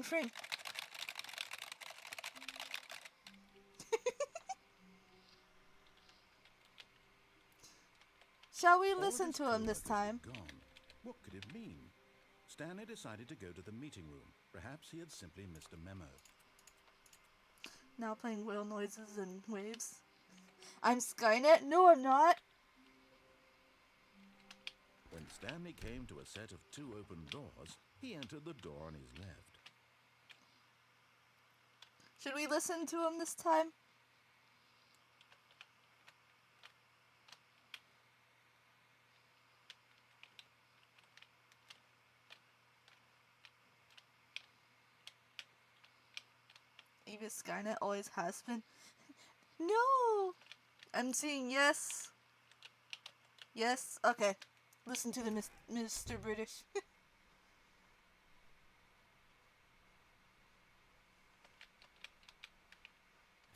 Fring Fring. Shall we listen to him this time? Gone. What could it mean? Stanley decided to go to the meeting room. Perhaps he had simply missed a memo. Now playing whale noises and waves. I'm Skynet? No, I'm not. When Stanley came to a set of 2 open doors, he entered the door on his left. Should we listen to him this time? Even Skynet always has been. No! I'm seeing yes. Yes? Okay. Listen to the Mr. British.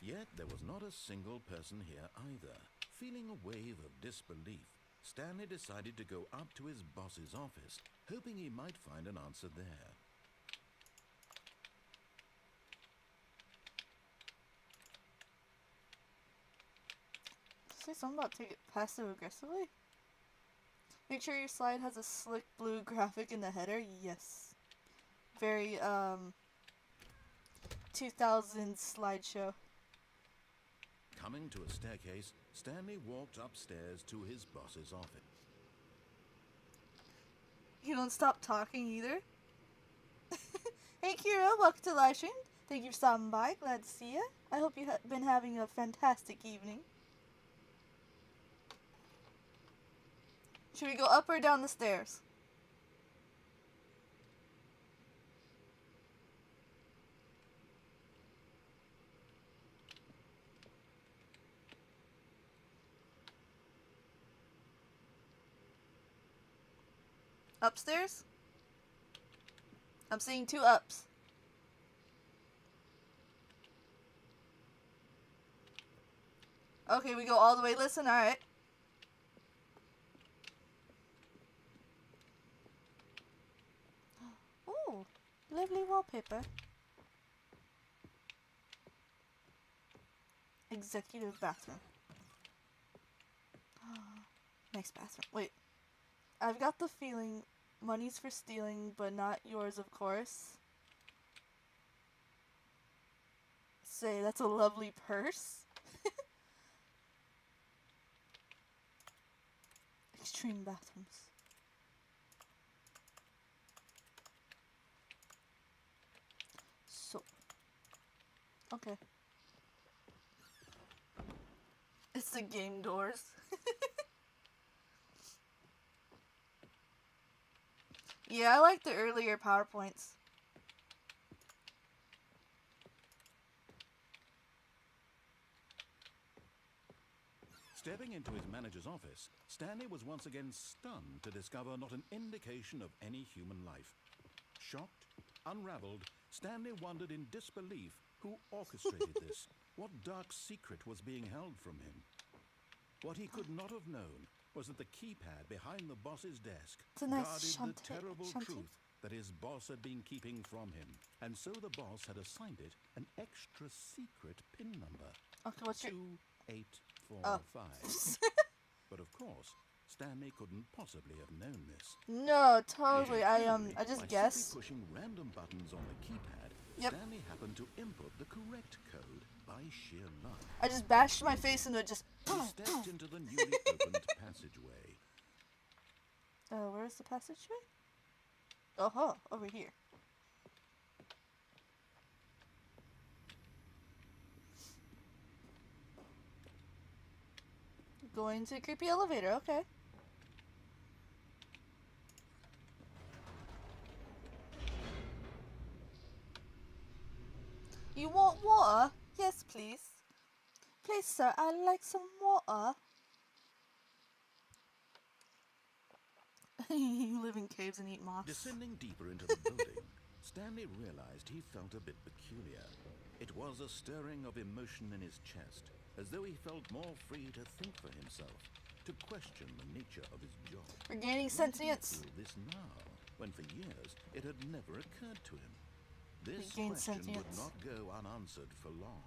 Yet there was not a single person here either. Feeling a wave of disbelief, Stanley decided to go up to his boss's office, hoping he might find an answer there. Say something about take it passive aggressively? Make sure your slide has a slick blue graphic in the header. Yes. Very 2000s slideshow. Coming to a staircase, Stanley walked upstairs to his boss's office. You don't stop talking either. Hey Kira, welcome to live stream. Thank you for stopping by. Glad to see you. I hope you've been having a fantastic evening. Should we go up or down the stairs? Upstairs? I'm seeing 2 ups. Okay, we go all the way. Listen, alright. Oh, lovely wallpaper. Executive bathroom. Nice bathroom. Wait. I've got the feeling money's for stealing, but not yours, of course. Say, that's a lovely purse. Extreme bathrooms. So. Okay. It's the game doors. Yeah, I like the earlier PowerPoints. Stepping into his manager's office, Stanley was once again stunned to discover not an indication of any human life. Shocked, unraveled, Stanley wondered in disbelief who orchestrated this, what dark secret was being held from him. What he could not have known was that the keypad behind the boss's desk guarded the terrible truth that his boss had been keeping from him, and so the boss had assigned it an extra secret PIN number. Okay, what's your 2845. But of course, Stanley couldn't possibly have known this. No, totally. I just guessed. By pushing random buttons on the keypad, Stanley happened to input the correct code by sheer luck. I just bashed my face into it, just. He stepped into the newly opened passageway. Where's the passageway? Oh, over here. Going to a creepy elevator, okay. You want water? Yes, please. Please, sir, I'd like some water. You live in caves and eat moss. Descending deeper into the building, Stanley realized he felt a bit peculiar. It was a stirring of emotion in his chest, as though he felt more free to think for himself, to question the nature of his job. Regaining sentience. Why did he feel this now, when for years it had never occurred to him? This gain question would sentience. not go unanswered for long.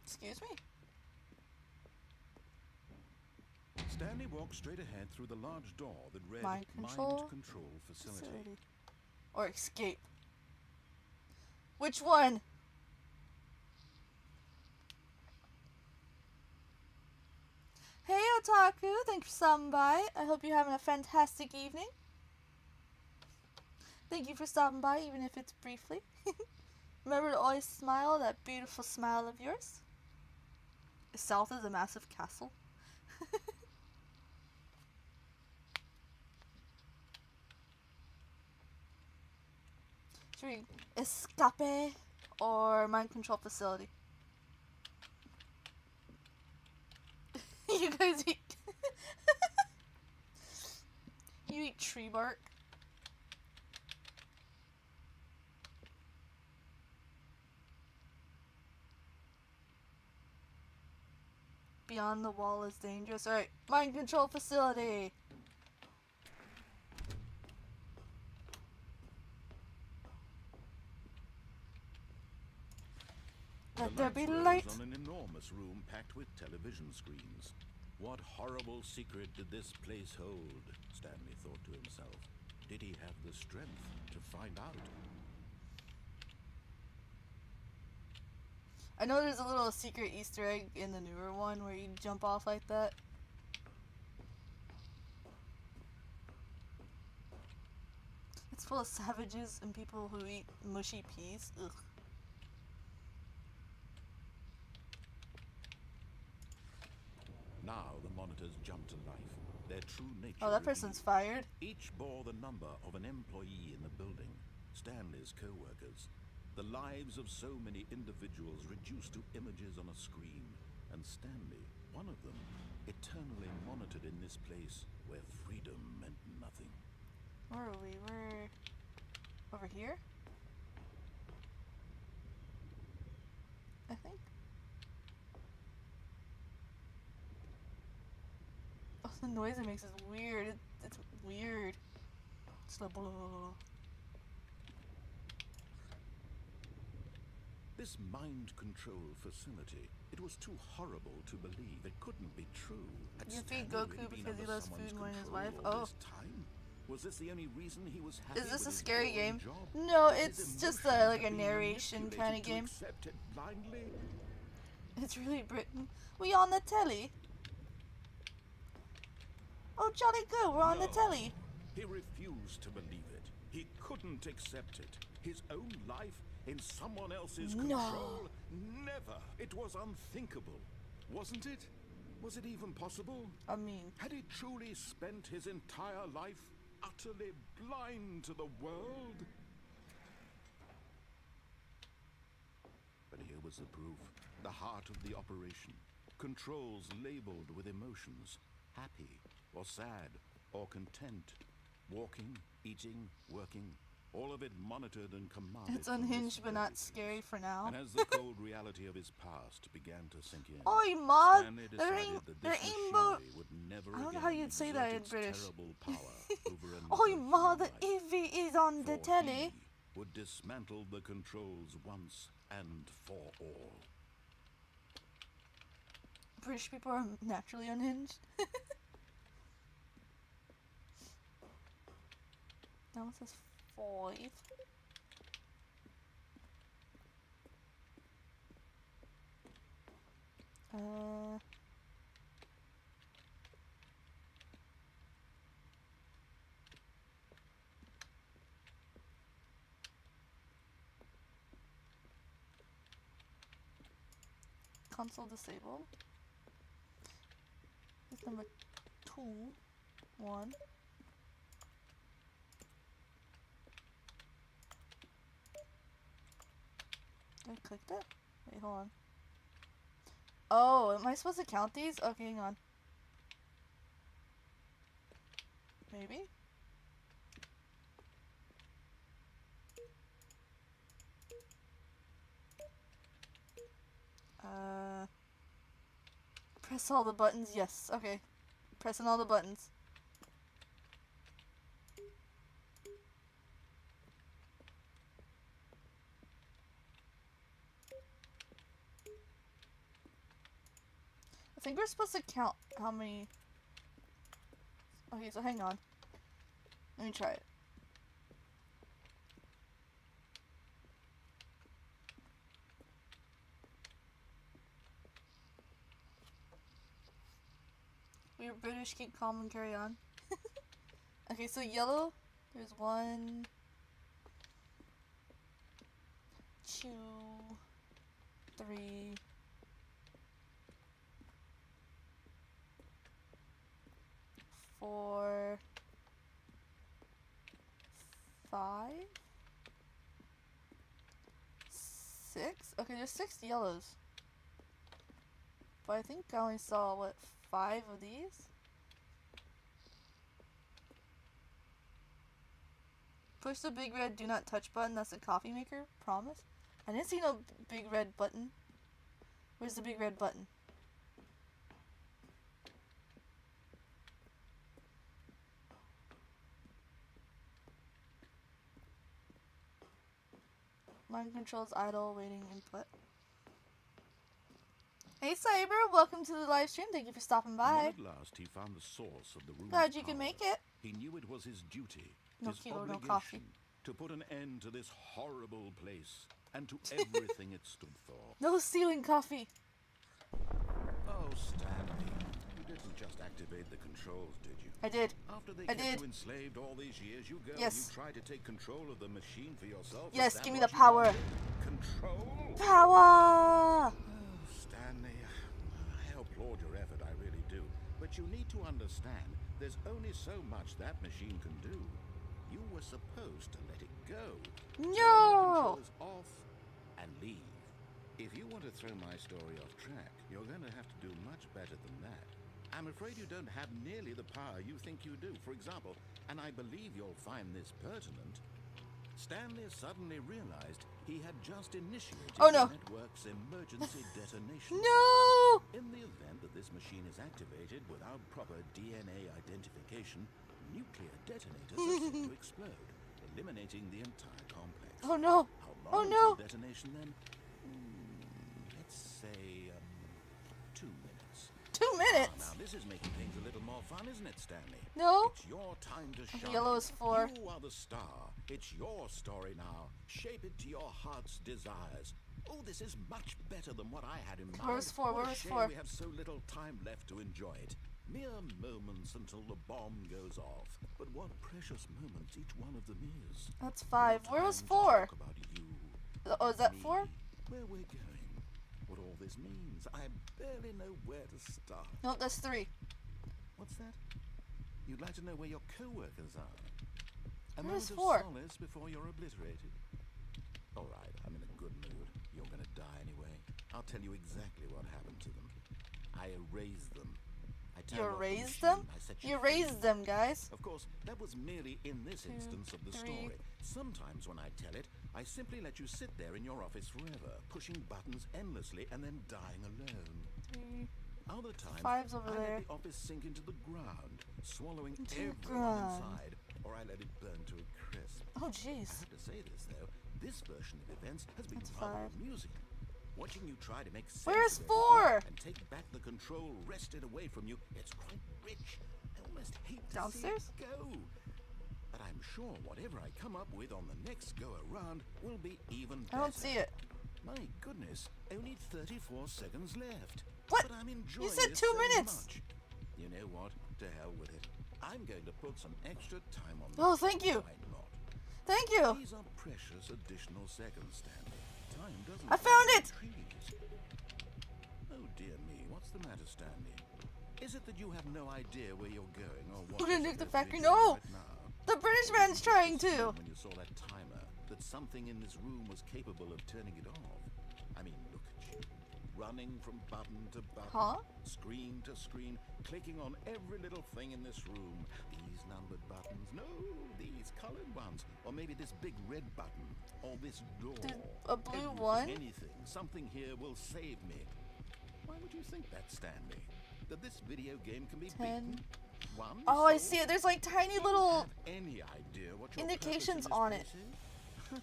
Excuse me? Stanley walked straight ahead through the large door that read Mind control Facility. Or escape. Which one? Hey Otaku, thanks for stopping by. I hope you're having a fantastic evening. Thank you for stopping by, even if it's briefly. Remember to always smile, that beautiful smile of yours. South is a massive castle. Should we escape or mind control facility? You guys eat. You eat tree bark. Beyond the wall is dangerous. Alright, mind control facility. Let there be light. On an enormous room packed with television screens. What horrible secret did this place hold? Stanley thought to himself. Did he have the strength to find out? I know there's a little secret Easter egg in the newer one where you jump off like that. It's full of savages and people who eat mushy peas. Ugh. Now the monitors jumped to life. Their true nature. Oh, that person's fired. Each bore the number of an employee in the building. Stanley's co-workers. The lives of so many individuals reduced to images on a screen. And Stanley, one of them, eternally monitored in this place where freedom meant nothing. Where are we? We're over here? I think. Oh, the noise it makes is weird. It's weird. It's like blah, blah, blah. This mind control facility, it was too horrible to believe. It couldn't be true. Had You feed Stanley Goku really been because he under loves someone's food more than his control wife? all Oh. this time? Was this the only reason he was happy Is this with a his scary boring game? job? No, His it's just emotions like a had been narration kind of manipulated to game. accept it blindly? It's really Britain. We on the telly? Oh, jolly good, we're on the No. telly. He refused to believe it. He couldn't accept it. His own life in someone else's No. control? Never. It was unthinkable. Wasn't it? Was it even possible? I mean, Had he truly spent his entire life utterly blind to the world? But here was the proof. The heart of the operation. Controls labeled with emotions. Happy, or sad, or content. Walking, eating, working. All of it monitored and commanded. it's from this unhinged but very not place. scary for now. And as the cold reality of his past began to sink in, Oi, Ma! Stanley The decided that this rainbow. machinery would never I don't know again how you'd say that exert in its British. terrible power over Oi, another Ma! The human life. EV is on the For telly. he would dismantle the controls once and for all. British people are naturally unhinged. That one says 5. Console disabled. It's number 2, 1. I clicked it? Wait, hold on. Oh, am I supposed to count these? Okay, hang on. Maybe? Press all the buttons. Yes, okay. Pressing all the buttons. I think we're supposed to count how many... Okay, so hang on. Let me try it. We're British, keep calm and carry on. Okay, so yellow, there's 1, 2, 3, 4, 5, 6. Okay, there's 6 yellows. But I think I only saw, what, 5 of these? Push the big red do not touch button. That's the coffee maker. Promise. I didn't see no big red button. Where's the big red button? Mind controls idle, waiting input. Hey Cyber, welcome to the live stream. Thank you for stopping by. When at last he found the source of the room's Glad you power, can make it. he knew it was his duty, No his kilo, no obligation, coffee. to put an end to this horrible place and to everything it stood for. No stealing coffee. Oh, Stanley, you didn't just activate the controls, did you? I did. After they I kept did. you enslaved all these years, you go Yes. and you try to take control of the machine for yourself. Is Yes, that give me what the you power. wanted? Control? Power! Oh, Stanley, I applaud your effort, I really do. But you need to understand, there's only so much that machine can do. You were supposed to let it go. Turn the No! controls off and leave. If you want to throw my story off track, you're going to have to do much better than that. I'm afraid you don't have nearly the power you think you do. For example, and I believe you'll find this pertinent, Stanley suddenly realized he had just initiated Oh, no. the network's emergency detonation. No! In the event that this machine is activated without proper DNA identification, nuclear detonators are set to explode, eliminating the entire complex. Oh no! How Oh long no! until detonation then? Let's say 2 minutes. 2 minutes? Now this is making things a little more fun, isn't it, Stanley? No? It's your time to shine. Yellow is 4. You are the star. It's your story now. Shape it to your heart's desires. Oh, this is much better than what I had in mind. Where's 4? What a Where's shame 4? we have so little time left to enjoy it. Mere moments until the bomb goes off. But what precious moments each one of them is. That's 5. Where was Time to 4? talk about you, Oh, is that me, 4? where we're going, what all this means. I barely know where to start. Nope, that's 3. What's that? You'd like to know where your co-workers are? A Where's moment of 4? solace before you're obliterated. All right, I'm in a good mood. You're going to die anyway. I'll tell you exactly what happened to them. I erased them. I turned You off the erased machine. them? I set You free. raised them, guys. Of course, that was merely in this 2, instance of the 3. story. Sometimes when I tell it, I simply let you sit there in your office forever, pushing buttons endlessly and then dying alone. 3. Other times, 5's over I there. let the office sink into the ground, swallowing Into the everyone ground. inside, or I let it burn to a crisp. Oh, I jeez. have to say this, though, this version of events has been That's rather 5. amusing. Watching you try to make sense Where's of 4? everything and take back the control wrested away from you, it's quite rich. I almost hate to Downstairs? see it go. But I'm sure whatever I come up with on the next go-around will be even I better. don't see it. My goodness, only 34 seconds left. What? But I'm enjoying said it 2 so minutes. much. You know what? To hell with it. I'm going to put some extra time on this. Oh, thank you. Why not? Thank you. These are precious additional seconds, Stanley. Time doesn't I found grow on it. trees. Oh dear me, what's the matter, Stanley? Is it that you have no idea where you're going or what? We're gonna you're nuke the supposed to factory. be doing No. right now? The British man's trying to. When you saw that timer, that something in this room was capable of turning it off. I mean, look at you. Running from button to button, Huh? screen to screen, clicking on every little thing in this room. These numbered buttons, no, these colored ones. Or maybe this big red button, or this door. A blue Everything, one? Anything, something here will save me. Why would you think that, Stanley? That this video game can be 10. beaten? One Oh, I soul? see it. There's like tiny Do you little have any idea what your indications purpose in on this it. place is?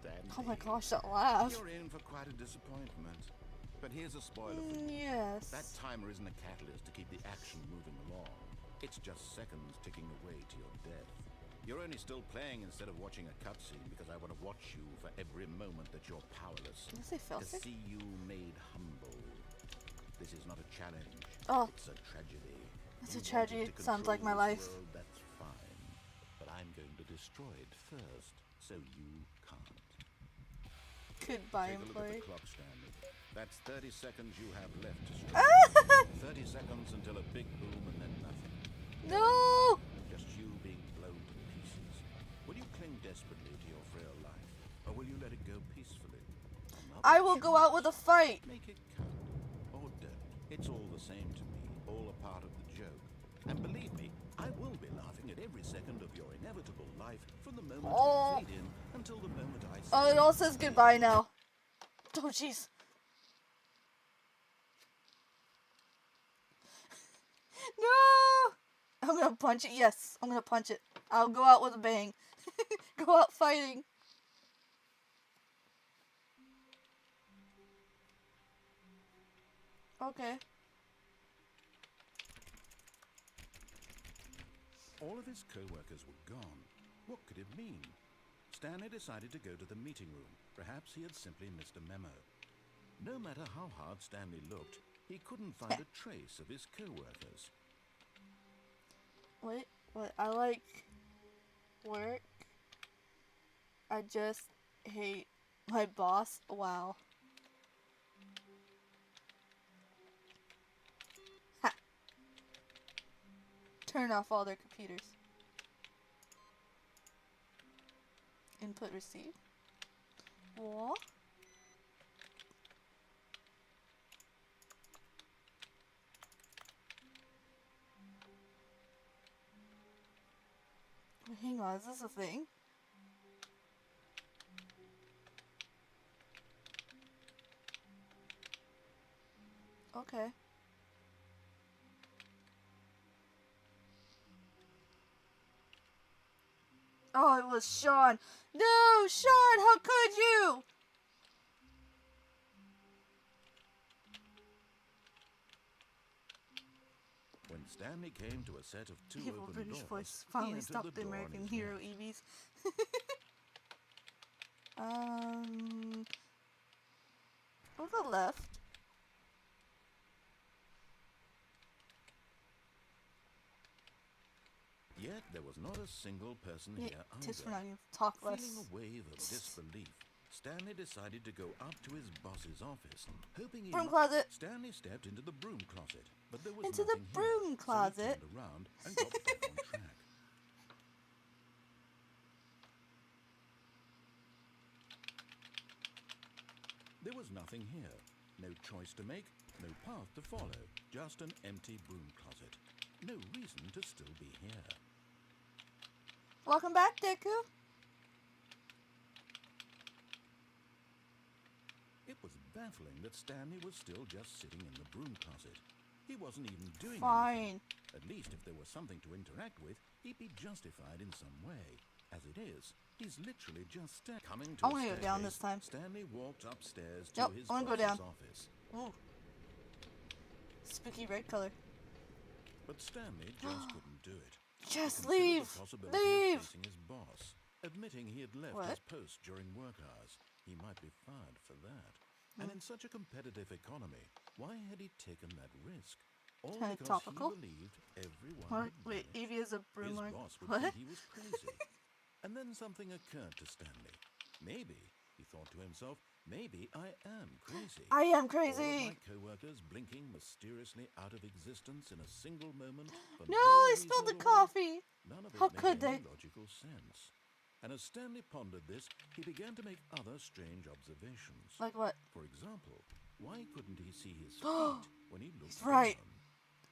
Stanley, Oh my gosh, that laugh. you're in for quite a disappointment. But here's a spoiler for you. Yes. That timer isn't a catalyst to keep the action moving along. It's just seconds ticking away to your death. You're only still playing instead of watching a cutscene because I want to watch you for every moment that you're powerless. Did I say To Felsic? see you made humble. This is not a challenge. Oh. It's a tragedy. It's a You tragedy. wanted to Sounds like my control life. this world, that's fine. But I'm going to destroy it first, so you can't. Goodbye, Take a look employee. at the clock, Stanley. That's 30 seconds you have left to strike. 30 seconds until a big boom and then nothing. No! Just you being blown to pieces. Will you cling desperately to your frail life, or will you let it go peacefully? I will go out with a fight. Make it count, or don't. It's all the same to me, all a part of the joke. And believe me, I will be laughing at every second of your inevitable life from the moment you fade in until the moment I say... Oh, it all says goodbye now. Oh, jeez. No! I'm gonna punch it. Yes, I'm gonna punch it. I'll go out with a bang. Go out fighting. Okay. All of his co-workers were gone. What could it mean? Stanley decided to go to the meeting room. Perhaps he had simply missed a memo. No matter how hard Stanley looked, he couldn't find a trace of his co-workers. Wait, what? I like work. I just hate my boss. Wow. Ha. Turn off all their computers. Input received. What? Wait, hang on, is this a thing? Okay. Oh, it was Sean. No, Sean, how could you? When Stanley came to a set of two Evil open British doors, voice he finally entered stopped the door on American his hero left. EVs. On the left. Yet there was not a single person Yeah, here just for either. not even talk less. Feeling a wave of disbelief, Stanley decided to go up to his boss's office. Hoping he Broom might- closet. Stanley stepped into the broom closet, but there was Into the nothing broom here, closet? So he turned around and got back on track. There was nothing here. No choice to make, no path to follow. Just an empty broom closet. No reason to still be here. Welcome back, Deku. It was baffling that Stanley was still just sitting in the broom closet. He wasn't even doing anything. Fine. At least if there was something to interact with, he'd be justified in some way. As it is, he's literally just coming to I'm a gonna go down this staircase, time. Stanley walked upstairs to Nope, his I'm gonna go boss's down. office. Ooh. Spooky red color. But Stanley just couldn't do it. Just He considered leave. the possibility Leave. of facing his boss, admitting he had left What? his post during work hours. He might be fired for that. And in such a competitive economy, why had he taken that risk? All Kinda because topical. he believed everyone What? had Wait, done it. Evie is a broom His lord. boss would What? think he was crazy. And then something occurred to Stanley. Maybe, he thought to himself, maybe I am crazy. I am All of crazy. my co-workers blinking mysteriously out of existence in a single moment. For No, no I reason spilled the at all. coffee. None of it How made could any they? logical sense. And as Stanley pondered this, he began to make other strange observations. Like what? For example, why couldn't he see his feet when he looked He's right. down?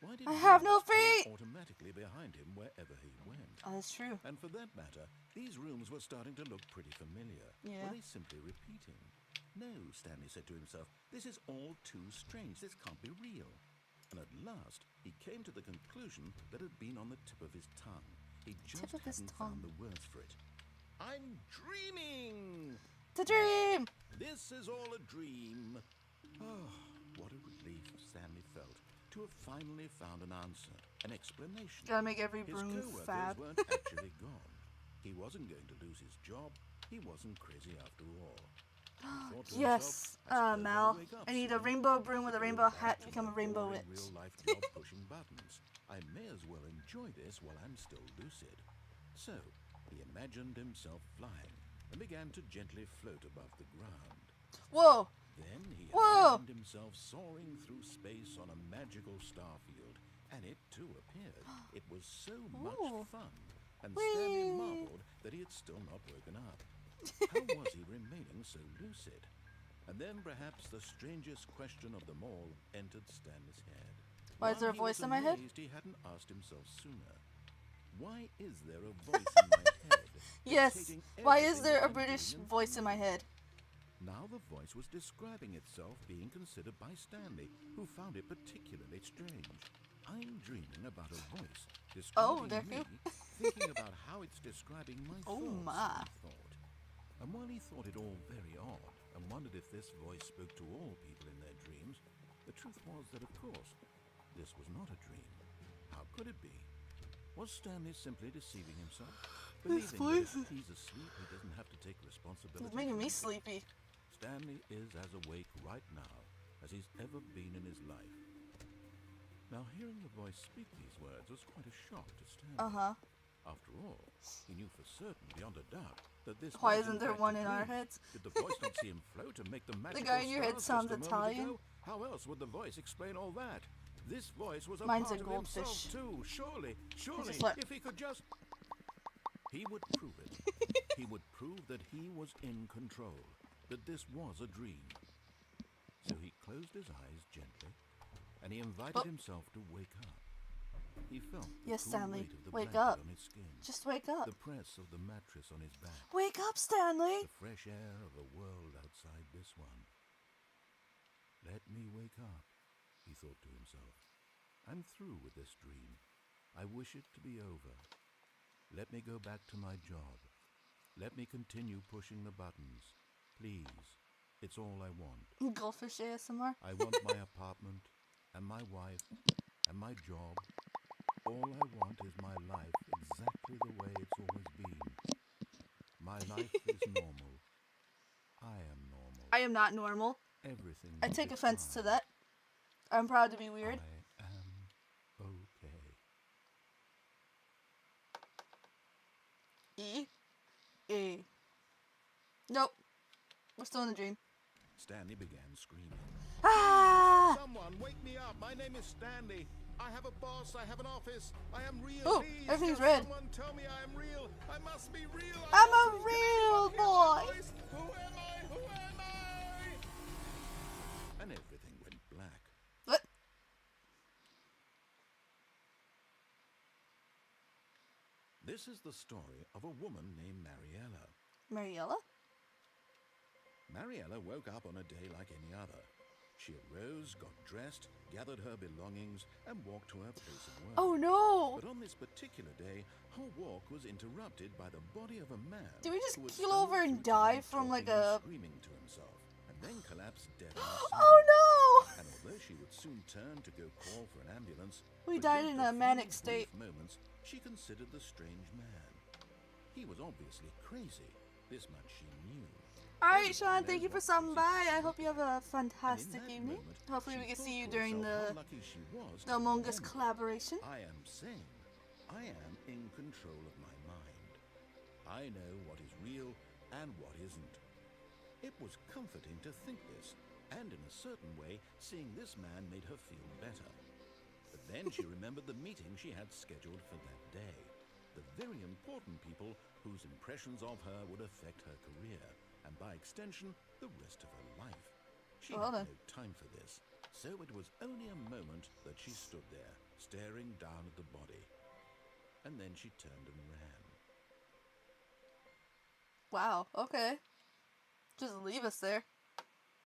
Why did I have no doors fall feet. automatically behind him wherever he went? Oh, that's true. And for that matter, these rooms were starting to look pretty familiar. Yeah. Were they simply repeating? No, Stanley said to himself, this is all too strange. This can't be real. And at last, he came to the conclusion that had been on the tip of his tongue. He just Tip of his hadn't tongue. found the words for it. I'm dreaming! It's a dream. This is all a dream. Oh, What a relief Stanley felt to have finally found an answer, an explanation. Gotta make every His broom co-workers fab. weren't actually gone. He wasn't going to lose his job. He wasn't crazy after all. He thought to Yes, himself, I suppose I'll Mal. wake up I need a soon. rainbow broom with a Go rainbow back hat to to become my a rainbow boring witch. real-life job pushing buttons. I may as well enjoy this while I'm still lucid. So, he imagined himself flying and began to gently float above the ground. Whoa! Then he Whoa! imagined himself soaring through space on a magical starfield, and it too appeared. It was so much Ooh. fun, and Whee! Stanley marveled that he had still not woken up. How was he remaining so lucid? And then perhaps the strangest question of them all entered Stanley's head. Why is there a He voice was in my head? amazed he hadn't asked himself sooner. Why is there a voice in my head? Yes. dictating Why is everything there that a I'm British doing and voice in my feeling? head? Now the voice was describing itself being considered by Stanley, who found it particularly strange. I'm dreaming about a voice Oh, describing there me, thinking about how it's describing my Oh thoughts, my. he thought. And while he thought it all very odd, and wondered if this voice spoke to all people in their dreams, the truth was that, of course, this was not a dream. How could it be? Was Stanley simply deceiving himself? This Believing that voice if he's asleep, he doesn't have to take responsibility. It's making for me anything? sleepy. Stanley is as awake right now as he's ever been in his life. Now, hearing the voice speak these words was quite a shock to Stanley. Uh-huh. After all, he knew for certain, beyond a doubt, that this Why was isn't in there fact one a in our dream. heads? Did the voice not see him float and make the magical guy in your head stars sounds just a moment Italian. ago? How else would the voice explain all that? This voice was a Mine's part a of himself goldfish. too. Surely, slept. if he could just... He would prove it. He would prove that he was in control, that this was a dream. So he closed his eyes gently, and he invited himself to wake up. He felt the Yes, cool Stanley, weight of the wake blanket up. on his skin, Just wake up. the press of the mattress on his back, Wake up, Stanley! the fresh air of a world outside this one. Let me wake up, he thought to himself. I'm through with this dream. I wish it to be over. Let me go back to my job. Let me continue pushing the buttons. Please, it's all I want. Goldfish ASMR. I want my apartment, and my wife, and my job. All I want is my life exactly the way it's always been. My life is normal. I am normal. I am not normal. Everything I will take be offense to fine. that. I'm proud to be weird. I am okay. E. Nope. We're still in the dream. Stanley began screaming. Ah! Someone wake me up. My name is Stanley. I have a boss. I have an office. I am real. Oh, Please, everything's can red. Someone tell me I am real. I must be real. I'm must a be- real Can anyone hear my boy. voice? Who am I? Who am I? And everything went black. What? This is the story of a woman named Mariella. Mariella? Mariella woke up on a day like any other. She arose, got dressed, gathered her belongings, and walked to her place of work. Oh no! But on this particular day, her walk was interrupted by the body of a man. Did we just who was keel over stumbled and through die time, from, like, talking and a- screaming to himself, and then collapsed dead on the Oh sidewalk. no! And although she would soon turn to go call for an ambulance, We for died just in a few manic brief state. moments, she considered the strange man. He was obviously crazy. This much she knew. Alright, Sean, thank you for stopping by. I hope you have a fantastic And in that evening. moment, Hopefully she we can thought see you to during herself the how lucky she was the to Among Us remember, collaboration. I am sane. I am in control of my mind. I know what is real and what isn't. It was comforting to think this, and in a certain way, seeing this man made her feel better. But then she remembered the meeting she had scheduled for that day. The very important people whose impressions of her would affect her career, and by extension, the rest of her life. She Well had then. no time for this, so it was only a moment that she stood there, staring down at the body. And then she turned and ran. Wow, okay. Just leave us there.